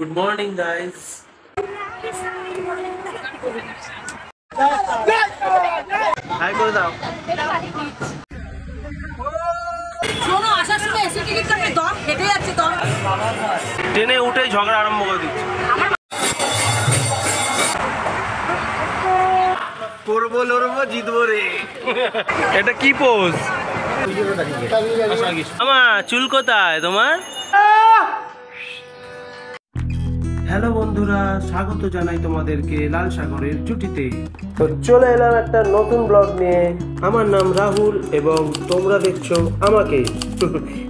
Good morning, guys. Hi, করে দাও। শোনো, আসার সময় এসি টিকিট কাটে দম হেঁটে যাচ্ছে দম। ট্রেনে উঠেই ঝগড়া আরম্ভ করে দিচ্ছে। করবো লড়বো জিতবো রে। এটা কি পোজ? আমার চুল কোথায় তোমার? হ্যালো বন্ধুরা, স্বাগত জানাই তোমাদেরকে লাল সাগরের জুটিতে। তো চলে এলাম একটা নতুন ব্লগ নিয়ে। আমার নাম রাহুল এবং তোমরা দেখছো আমাকে।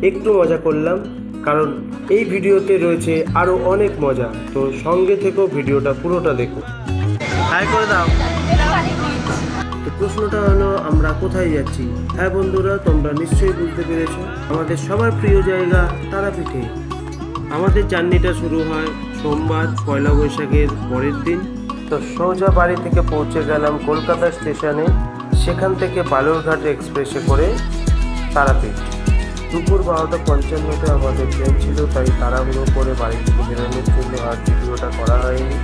একটু মজা করলাম কারণ এই ভিডিওতে রয়েছে আরো অনেক মজা। তো সঙ্গে থেকো, ভিডিওটা পুরোটা দেখো। হাই করে দাও। তো প্রশ্নটা হলো, আমরা কোথায় যাচ্ছি? হ্যাঁ বন্ধুরা, তোমরা নিশ্চয়ই বুঝতে পেরেছো, আমাদের সবার প্রিয় জায়গা তারাপীঠে। আমাদের জার্নিটা শুরু হয় সোমবার পয়লা বৈশাখের পরের দিন। তো সোজা বাড়ি থেকে পৌঁছে গেলাম কলকাতা স্টেশনে। সেখান থেকে বালুরঘাট এক্সপ্রেসে করে তারাপীঠ। দুপুর 12:55 আমাদের ট্রেন ছিল, তাই তাড়াহুড়ো করে বাড়ি থেকে বেরোনোর জন্য আর ভিডিওটা করা হয়নি।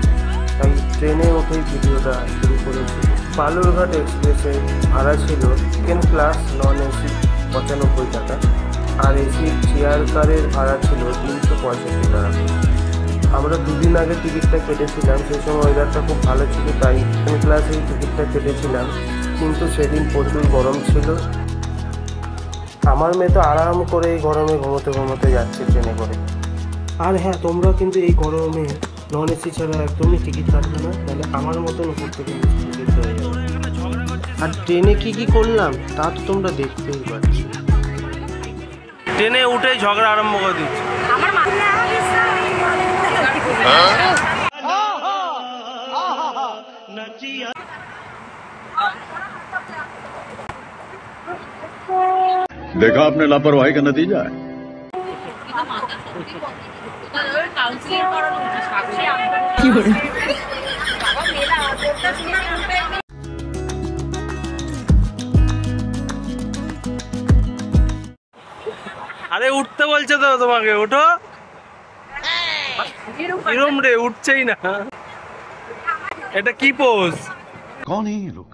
তাই ট্রেনে উঠেই ভিডিওটা শুরু করেছি। বালুরঘাট এক্সপ্রেসে ভাড়া ছিল সেকেন্ড ক্লাস নন এসি 95 টাকা, আর এসি চেয়ার কারের ভাড়া ছিল 365 টাকা। আমরা দুদিন আগে টিকিটটা কেটেছিলাম, সেই সময় ওয়েদারটা খুব ভালো ছিল, তাই সেকেন্ড ক্লাসেই টিকিটটা কেটেছিলাম। কিন্তু সেদিন প্রচুর গরম ছিল। আমার মেয়ে তো আরাম করে এই গরমে ঘুমোতে যাচ্ছে ট্রেনে করে। আর হ্যাঁ, তোমরা কিন্তু এই গরমে নন এসি ছাড়া একদমই টিকিট কাটবে না, তাহলে আমার মতন উপর থেকে টিকিট হয়ে যাবে। আর ট্রেনে কি করলাম তা তো তোমরা দেখতেই পাচ্ছ। ট্রেনে উঠে ঝগড়া আরম্ভ করে দিচ্ছে। देखा आपने लापरवाही का नतीजा है। আরে উঠতে বলছে তো তোমাকে, ওঠো। এরম রে, উঠছেই না। এটা কি পোজ? कौन है ये लोग?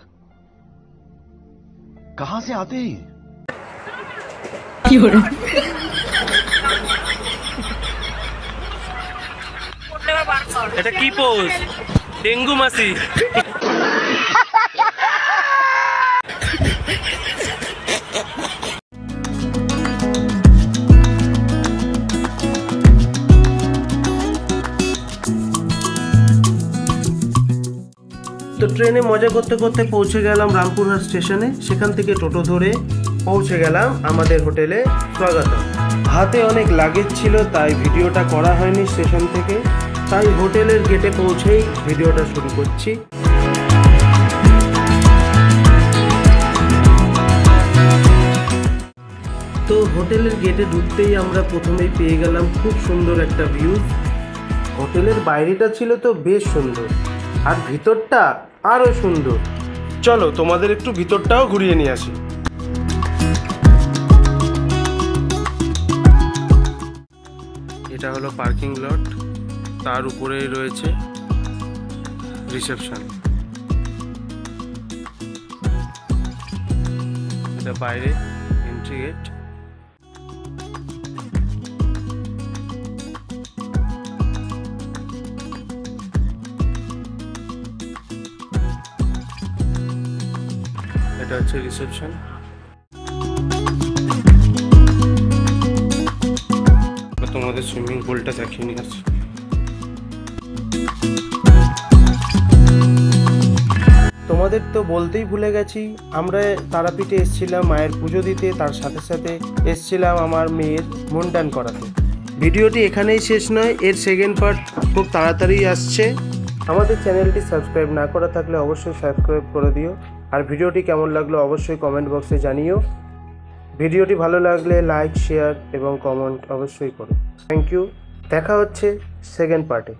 कहां से आते हैं? এটা কি পোজ? ডেঙ্গু মাসি। তো ট্রেনে মজা করতে করতে পৌঁছে গেলাম রামপুরহাট স্টেশনে। সেখান থেকে টোটো ধরে পৌঁছে গেলাম আমাদের হোটেলে স্বাগতম। হাতে অনেক লাগেজ ছিল, তাই ভিডিওটা করা হয়নি স্টেশন থেকে। তাই হোটেলের গেটে পৌঁছেই ভিডিওটা শুরু করছি। তো হোটেলের গেটে ঢুকতেই আমরা প্রথমেই পেয়ে গেলাম খুব সুন্দর একটা ভিউ। হোটেলের বাইরেটা ছিল তো বেশ সুন্দর, আর ভিতরটা আরো সুন্দর। চলো তোমাদের একটু ভিতরটাও ঘুরিয়ে নিয়ে আসি। এটা হলো পার্কিং লট, তার উপরেই রয়েছে রিসেপশন। এটা বাইরে এন্ট্রি গেট। এটা হচ্ছে রিসেপশন। তোমাদের সুইমিং পুলটা দেখিয়ে নিয়ে আসছি। তোমাদের তো বলতেই ভুলে গেছি, আমরা তারাপীঠে এসেছিলাম মায়ের পুজো দিতে, তার সাথে সাথে এসেছিলাম আমার মেয়ের মুন্ডান করাতে। ভিডিওটি এখানেই শেষ নয়, এর সেকেন্ড পার্ট খুব তাড়াতাড়ি আসছে। আমাদের চ্যানেলটি সাবস্ক্রাইব না করা থাকলে অবশ্যই সাবস্ক্রাইব করে দিও। আর ভিডিওটি কেমন লাগলো অবশ্যই কমেন্ট বক্সে জানিও। ভিডিওটি ভালো লাগলে লাইক, শেয়ার এবং কমেন্ট অবশ্যই করো। Thank you. দেখা হচ্ছে সেকেন্ড পার্টে।